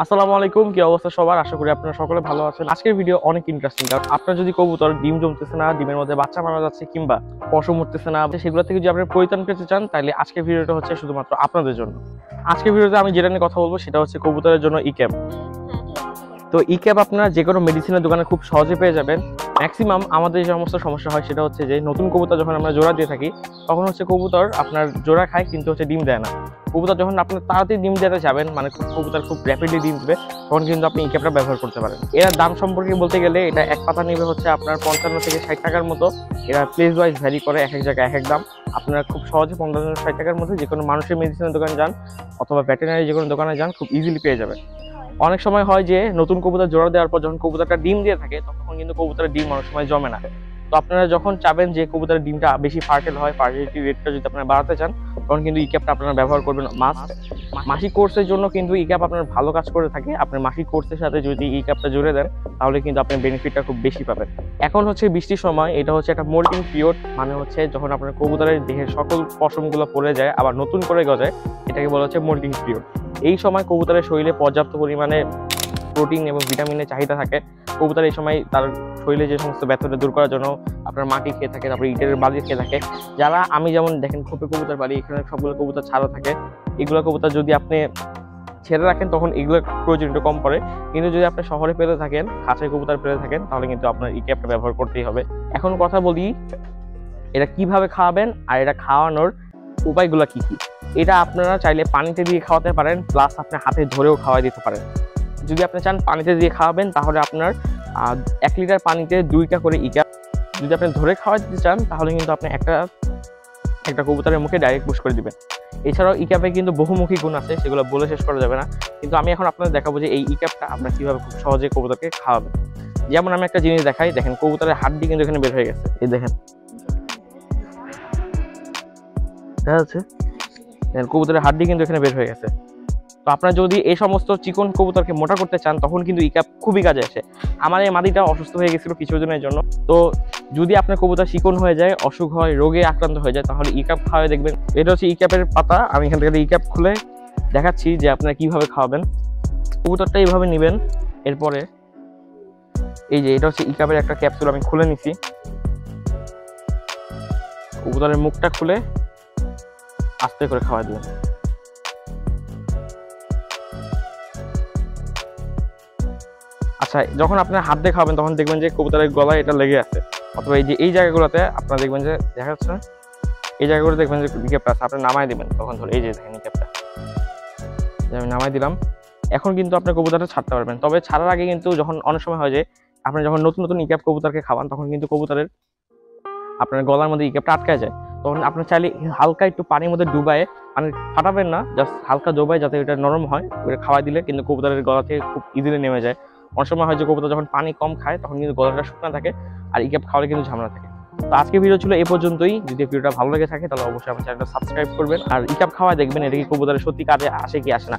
আসসালামু আলাইকুম, কি অবস্থা সবার? আশা করি আপনারা সকলে ভালো আছেন। আজকের ভিডিও অনেক ইন্টারেস্টিং, কারণ আপনার যদি কবুতর ডিম জমতেছে না, ডিমের মধ্যে বাচ্চা মারা যাচ্ছে কিংবা পশম উঠতেছে না, সেগুলো থেকে যদি আপনারা পরিত্রাণ পেতে চান, তাহলে আজকের ভিডিওটা হচ্ছে শুধুমাত্র আপনাদের জন্য। আজকের ভিডিওতে আমি যেটা নিয়ে কথা বলবো সেটা হচ্ছে কবুতরের জন্য ইক্যাপ। তো ইক্যাপ আপনারা যে কোনো মেডিসিনের দোকানে খুব সহজে পেয়ে যাবেন। ম্যাক্সিমাম আমাদের যে সমস্ত সমস্যা হয় সেটা হচ্ছে যে নতুন কবুতর যখন আমরা জোড়া দিয়ে থাকি, তখন হচ্ছে কবুতর আপনার জোড়া খায় কিন্তু হচ্ছে ডিম দেয় না। কবুতর যখন আপনার তাড়াতাড়ি ডিম দিতে যাবেন, মানে কবুতর খুব র্যাপিডলি ডিম দেবে, তখন কিন্তু আপনি ইক্যাপটা ব্যবহার করতে পারেন। এর দাম সম্পর্কে বলতে গেলে এটা এক পাতা নেবে হচ্ছে আপনার 55 থেকে 60 টাকার মতো। এরা প্লেস ওয়াইজ ভ্যারি করে, এক এক জায়গায় এক এক দাম। আপনারা খুব সহজে 55-60 টাকার মধ্যে যে কোনো মানুষের মেডিসিনের দোকানে যান অথবা ভেটেরিনারি যে কোনো দোকানে যান, খুব ইজিলি পেয়ে যাবেন। অনেক সময় হয় যে নতুন কবুতর জোড়া দেওয়ার পর যখন কবুতরটা ডিম দিয়ে থাকে, তখন কিন্তু কবুতরের ডিম অনেক সময় জমে না। তো আপনারা যখন চাবেন যে কবুতরের ডিমটা বেশি ফার্টেল হয়, ফার্টিলিটি রেটটা যদি আপনারা বাড়াতে চান, তখন কিন্তু ইক্যাপটা আপনারা ব্যবহার করবেন মাস্ট। মাসিক কোর্সের জন্য কিন্তু ইক্যাপ আপনার ভালো কাজ করে থাকে। আপনার মাসিক কোর্সের সাথে যদি ইক্যাপটা জুড়ে দেন, তাহলে কিন্তু আপনি বেনিফিটটা খুব বেশি পাবেন। এখন হচ্ছে বৃষ্টির সময়, এটা হচ্ছে একটা মোল্টিং পিরিয়ড, মানে হচ্ছে যখন আপনার কবুতরের দেহের সকল পশমগুলো পড়ে যায় আবার নতুন করে গজায়, এটাকে বলা হচ্ছে মোল্টিং পিরিয়ড। এই সময় কবুতরের শরীরে পর্যাপ্ত পরিমাণে প্রোটিন এবং ভিটামিনের চাহিদা থাকে। কবুতর এই সময় তার শরীরে যে সমস্ত ব্যথাটা দূর করার জন্য আপনার মাটি খেয়ে থাকে, তারপরে ইটের বালি খেয়ে থাকে। যারা আমি যেমন দেখেন খোপে কবুতর পারি, এখানে সবগুলো কবুতর ছাড়া থাকে। এগুলো কবুতর যদি আপনি ছেড়ে রাখেন তখন এগুলোর প্রয়োজন একটু কম পড়ে, কিন্তু যদি আপনি শহরে পেতে থাকেন, খাঁচায় কবুতর পেতে থাকেন, তাহলে কিন্তু আপনার ইক্যাপটা ব্যবহার করতেই হবে। এখন কথা বলি এটা কিভাবে খাওয়াবেন আর এটা খাওয়ানোর উপায়গুলো কি কি। এটা আপনারা চাইলে পানিতে দিয়ে খাওয়াতে পারেন, প্লাস আপনি হাতে ধরেও খাওয়াই দিতে পারেন। যদি আপনি চান পানিতে দিয়ে খাওয়াবেন, তাহলে আপনার 1 লিটার পানিতে 2টা করে ইক্যাপ। যদি আপনি ধরে খাওয়া দিতে চান, তাহলে কিন্তু আপনি একটা কবুতরের মুখে ডাইরেক্ট পুশ করে দিবেন। এছাড়াও ইক্যাপে কিন্তু বহুমুখী গুণ আছে, সেগুলো বলে শেষ করা যাবে না। কিন্তু আমি এখন আপনাদের দেখাবো যে এই ইক্যাপটা আপনারা কিভাবে খুব সহজে কবুতরকে খাওয়াবেন। যেমন আমি একটা জিনিস দেখাই, দেখেন কবুতরের হাড্ডি কিন্তু এখানে বের হয়ে গেছে। এই দেখেন, দেখা যাচ্ছে কবুতরের হাড্ডি কিন্তু এখানে বের হয়ে গেছে। তো আপনারা যদি এই সমস্ত চিকন কবুতরকে মোটা করতে চান, তখন কিন্তু ইক্যাপ খুবই কাজে আসে। আমার এই মাদিটা অসুস্থ হয়ে গেছিল কিছুদিনের জন্য। তো যদি আপনার কবুতর চিকন হয়ে যায়, অসুখ হয়, রোগে আক্রান্ত হয়ে যায়, তাহলে ইক্যাপ খাওয়াই দেখবেন। এটা হচ্ছে ইক্যাপের পাতা। আমি এখান থেকে ইক্যাপ খুলে দেখাচ্ছি যে আপনারা কিভাবে খাওয়াবেন। কবুতরটা এইভাবে নেবেন। এরপরে এই যে এটা হচ্ছে ইক্যাপের একটা ক্যাপসুল, আমি খুলে নিছি। কবুতরের মুখটা খুলে আস্তে করে খাওয়াই দিবেন। আচ্ছা, যখন আপনার হাত দিয়ে খাবেন, তখন দেখবেন যে কবুতরের গলায় এটা লেগে আছে, অথবা এই যে এই জায়গাগুলোতে আপনারা দেখবেন যে দেখা যাচ্ছে না, এই জায়গাগুলো দেখবেন যে ইক্যাপটা আছে। আপনি নামাই দিবেন তখন ধরে, এই যে দেখেন ইক্যাপটা আমি নামাই দিলাম। এখন কিন্তু আপনার কবুতরটা ছাড়তে পারবেন। তবে ছাড়ার আগে কিন্তু যখন অনেক সময় হয় যে আপনি যখন নতুন নতুন ইক্যাপ কবুতরকে খাওয়ান, তখন কিন্তু কবুতরের আপনার গলার মধ্যে ইক্যাপটা আটকায় যায়। তখন আপনার চাইলে হালকা একটু পানির মধ্যে ডুবায়, মানে ফাটাবেন না, জাস্ট হালকা ডুবায়, যাতে এটা নরম হয়, ওটা খাওয়াই দিলে কিন্তু কবুতরের গলা থেকে খুব ইজিলি নেমে যায়। অনেক সময় হয় যে কবুতর যখন পানি কম খায়, তখন কিন্তু গলাটা শুকনো থাকে, আর ইক্যাপ খাওয়ালে কিন্তু ঝামেলা থাকে। তো আজকে ভিডিও ছিল এ পর্যন্তই। যদি ভিডিওটা ভালো লেগে থাকে, তাহলে অবশ্যই আমার চ্যানেলটা সাবস্ক্রাইব করবেন আর ইক্যাপ খাওয়ায় দেখবেন এটা কি কবুতরের সত্যি কাজে আসে কি আসে না।